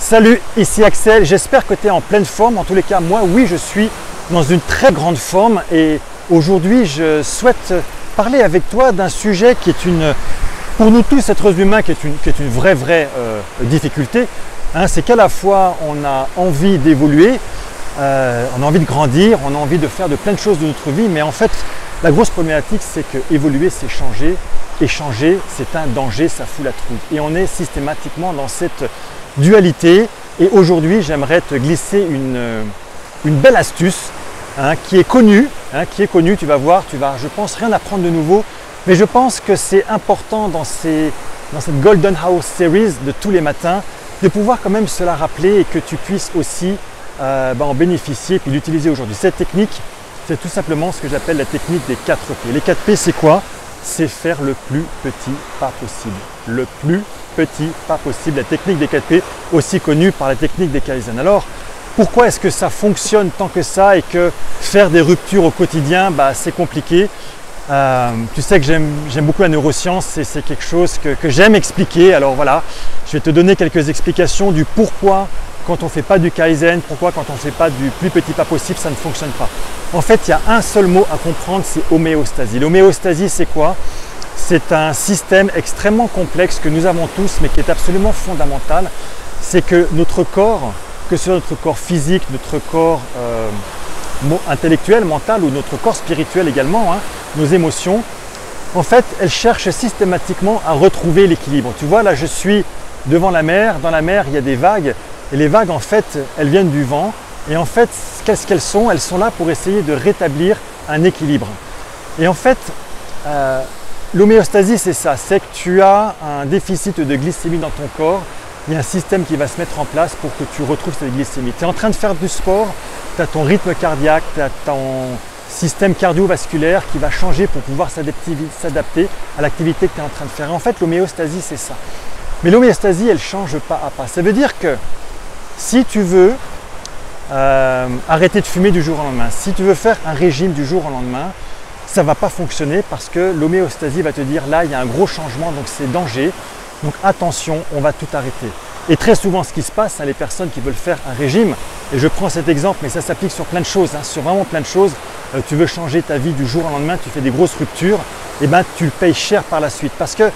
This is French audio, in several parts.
Salut, ici Axel, j'espère que tu es en pleine forme. En tous les cas, moi, oui, je suis dans une très grande forme et aujourd'hui, je souhaite parler avec toi d'un sujet qui est pour nous tous, êtres humains, qui est une vraie difficulté. C'est qu'à la fois, on a envie d'évoluer, on a envie de grandir, on a envie de faire de plein de choses de notre vie, mais en fait, la grosse problématique, c'est que évoluer, c'est changer, et changer, c'est un danger, ça fout la trouille. Et on est systématiquement dans cette dualité. Et aujourd'hui, j'aimerais te glisser une belle astuce qui est connue, tu vas voir, tu vas, je pense, rien apprendre de nouveau, mais je pense que c'est important dans cette Golden House Series de tous les matins, de pouvoir quand même se la rappeler et que tu puisses aussi en bénéficier puis l'utiliser aujourd'hui. Cette technique, c'est tout simplement ce que j'appelle la technique des 4 P. Les 4 P, c'est quoi? C'est faire le plus petit pas possible. Le plus petit pas possible. La technique des 4 P, aussi connue par la technique des Kaizen. Alors, pourquoi est-ce que ça fonctionne tant que ça et que faire des ruptures au quotidien, c'est compliqué? Tu sais que j'aime beaucoup la neuroscience et c'est quelque chose que j'aime expliquer. Alors voilà, je vais te donner quelques explications du pourquoi quand on ne fait pas du Kaizen, pourquoi quand on ne fait pas du plus petit pas possible, ça ne fonctionne pas. En fait, il y a un seul mot à comprendre, c'est homéostasie. L'homéostasie, c'est quoi? C'est un système extrêmement complexe que nous avons tous, mais qui est absolument fondamental. C'est que notre corps, que ce soit notre corps physique, notre corps intellectuel, mental ou notre corps spirituel également, nos émotions, en fait, elles cherchent systématiquement à retrouver l'équilibre. Tu vois, là, je suis devant la mer. Dans la mer, il y a des vagues. Et les vagues, en fait, elles viennent du vent. Et en fait, qu'est-ce qu'elles sont? Elles sont là pour essayer de rétablir un équilibre. Et en fait, l'homéostasie, c'est ça. C'est que tu as un déficit de glycémie dans ton corps. Il y a un système qui va se mettre en place pour que tu retrouves cette glycémie. Tu es en train de faire du sport, tu as ton rythme cardiaque, tu as ton système cardiovasculaire qui va changer pour pouvoir s'adapter à l'activité que tu es en train de faire. Et en fait, l'homéostasie, c'est ça. Mais l'homéostasie, elle ne change pas à pas. Ça veut dire que si tu veux arrêter de fumer du jour au lendemain, si tu veux faire un régime du jour au lendemain, ça ne va pas fonctionner parce que l'homéostasie va te dire là, il y a un gros changement, donc c'est danger. Donc attention, on va tout arrêter. Et très souvent, ce qui se passe, les personnes qui veulent faire un régime, et je prends cet exemple, mais ça s'applique sur plein de choses, sur vraiment plein de choses. Tu veux changer ta vie du jour au lendemain, tu fais des grosses ruptures, et tu le payes cher par la suite. Parce que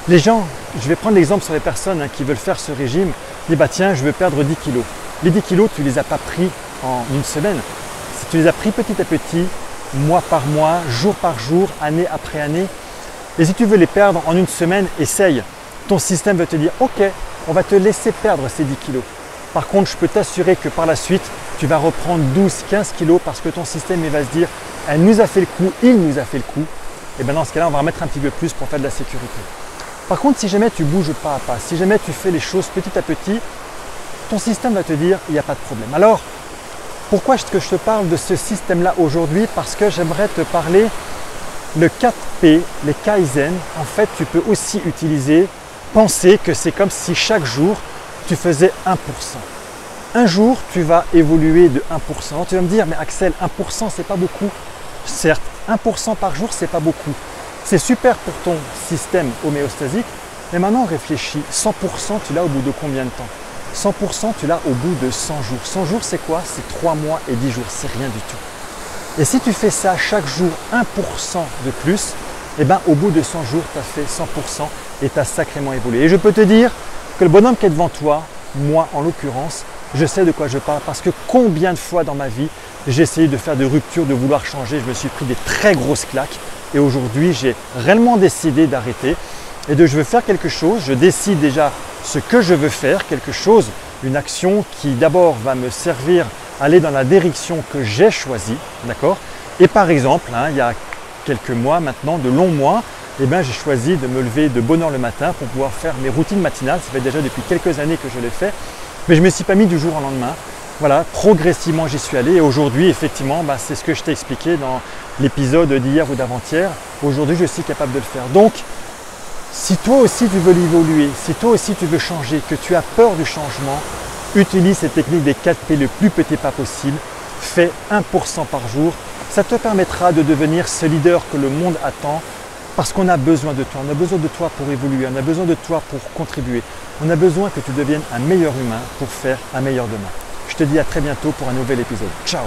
les gens, je vais prendre l'exemple sur les personnes qui veulent faire ce régime, disent tiens, je veux perdre 10 kilos. Les 10 kilos, tu ne les as pas pris en une semaine. Tu les as pris petit à petit, mois par mois, jour par jour, année après année. Et si tu veux les perdre en une semaine, essaye. Ton système va te dire ok, on va te laisser perdre ces 10 kilos. Par contre, je peux t'assurer que par la suite, tu vas reprendre 12-15 kilos parce que ton système va se dire elle nous a fait le coup, il nous a fait le coup. Et bien dans ce cas-là, on va remettre un petit peu plus pour faire de la sécurité. Par contre, si jamais tu bouges pas à pas, si jamais tu fais les choses petit à petit, ton système va te dire il n'y a pas de problème. Alors, pourquoi est-ce que je te parle de ce système-là aujourd'hui? Parce que j'aimerais te parler le 4P, les Kaizen. En fait, tu peux aussi penser que c'est comme si chaque jour, tu faisais 1%. Un jour, tu vas évoluer de 1%. Tu vas me dire, mais Axel, 1%, c'est pas beaucoup. Certes, 1% par jour, c'est pas beaucoup. C'est super pour ton système homéostasique. Mais maintenant, réfléchis. 100%, tu l'as au bout de combien de temps? 100%, tu l'as au bout de 100 jours. 100 jours, c'est quoi? C'est 3 mois et 10 jours. C'est rien du tout. Et si tu fais ça chaque jour 1% de plus, au bout de 100 jours, tu as fait 100% et tu as sacrément évolué. Et je peux te dire que le bonhomme qui est devant toi, moi en l'occurrence, je sais de quoi je parle parce que combien de fois dans ma vie, j'ai essayé de faire des ruptures, de vouloir changer, je me suis pris des très grosses claques et aujourd'hui, j'ai réellement décidé d'arrêter et je veux faire quelque chose. Je décide déjà ce que je veux faire, quelque chose, une action qui d'abord va me servir à aller dans la direction que j'ai choisie, d'accord? Et par exemple, il y a quelques mois maintenant, de longs mois, j'ai choisi de me lever de bonne heure le matin pour pouvoir faire mes routines matinales. Ça fait déjà depuis quelques années que je l'ai fait, mais je ne me suis pas mis du jour au lendemain. Voilà, progressivement j'y suis allé et aujourd'hui, effectivement, c'est ce que je t'ai expliqué dans l'épisode d'hier ou d'avant-hier. Aujourd'hui, je suis capable de le faire. Donc, si toi aussi tu veux l'évoluer, si toi aussi tu veux changer, que tu as peur du changement, utilise cette technique des 4 P le plus petit pas possible. Fais 1% par jour. Ça te permettra de devenir ce leader que le monde attend Parce qu'on a besoin de toi, on a besoin de toi pour évoluer, on a besoin de toi pour contribuer. On a besoin que tu deviennes un meilleur humain pour faire un meilleur demain. Je te dis à très bientôt pour un nouvel épisode. Ciao!